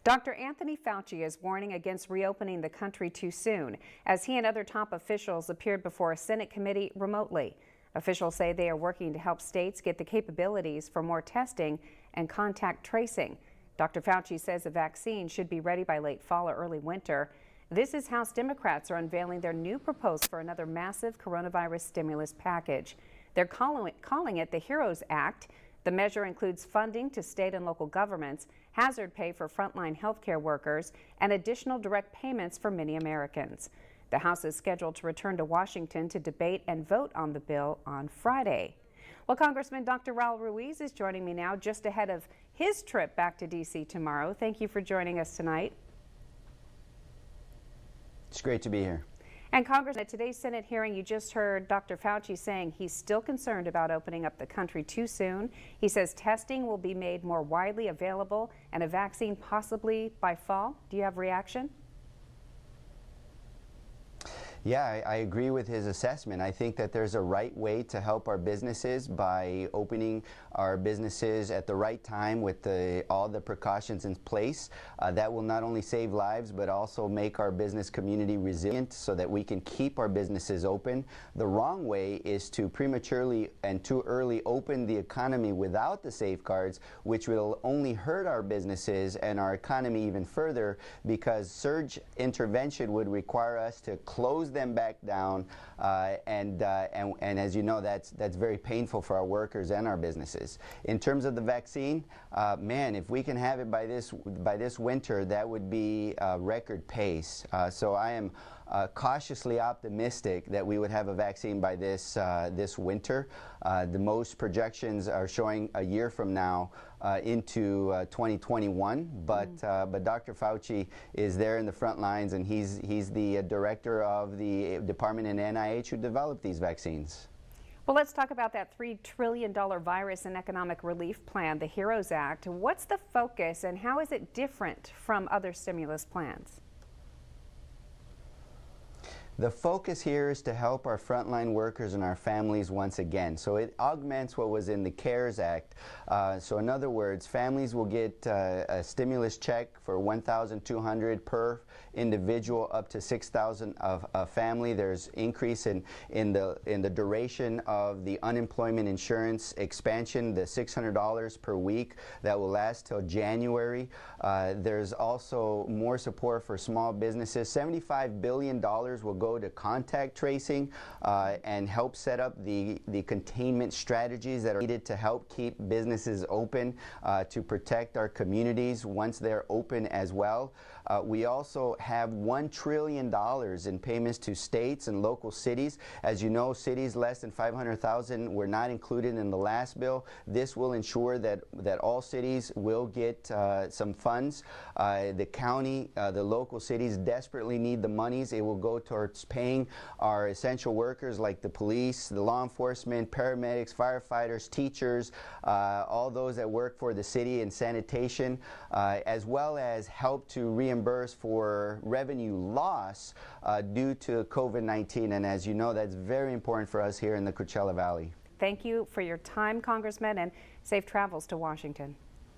Dr. Anthony Fauci is warning against reopening the country too soon as he and other top officials appeared before a Senate committee remotely. Officials say they are working to help states get the capabilities for more testing and contact tracing. Dr. Fauci says a vaccine should be ready by late fall or early winter. This is House Democrats are unveiling their new proposal for another massive coronavirus stimulus package. They're calling it the HEROES Act. The measure includes funding to state and local governments, hazard pay for frontline healthcare workers, and additional direct payments for many Americans. The House is scheduled to return to Washington to debate and vote on the bill on Friday. Well, Congressman Dr. Raul Ruiz is joining me now just ahead of his trip back to D.C. tomorrow. Thank you for joining us tonight. It's great to be here. And Congressman, at today's Senate hearing, you just heard Dr. Fauci saying he's still concerned about opening up the country too soon. He says testing will be made more widely available and a vaccine possibly by fall. Do you have a reaction? Yeah, I agree with his assessment. I think that there's a right way to help our businesses by opening our businesses at the right time with all the precautions in place. That will not only save lives, but also make our business community resilient so that we can keep our businesses open. The wrong way is to prematurely and too early open the economy without the safeguards, which will only hurt our businesses and our economy even further, because surge intervention would require us to close them back down, and as you know, that's very painful for our workers and our businesses. In terms of the vaccine, man, if we can have it by this winter, that would be record pace. So I am cautiously optimistic that we would have a vaccine by this winter. The most projections are showing a year from now into 2021, but Dr. Fauci is there in the front lines, and he's the director of the department in NIH who developed these vaccines. Well, let's talk about that $3 trillion virus and economic relief plan, the HEROES Act. What's the focus and how is it different from other stimulus plans? The focus here is to help our frontline workers and our families once again. So it augments what was in the CARES Act. So in other words, families will get a stimulus check for $1,200 per individual, up to $6,000 of a family. There's increase in the duration of the unemployment insurance expansion, the $600 per week that will last till January. There's also more support for small businesses. $75 billion will go to contact tracing and help set up the containment strategies that are needed to help keep businesses open, to protect our communities once they're open as well. We also have $1 trillion in payments to states and local cities. As you know, cities less than 500,000 were not included in the last bill. This will ensure that all cities will get some funds. The county, the local cities desperately need the monies. It will go towards paying our essential workers like the police, the law enforcement, paramedics, firefighters, teachers, all those that work for the city and sanitation, as well as help to reimburse for revenue loss due to COVID-19. And as you know, that's very important for us here in the Coachella Valley. Thank you for your time, Congressman, and safe travels to Washington.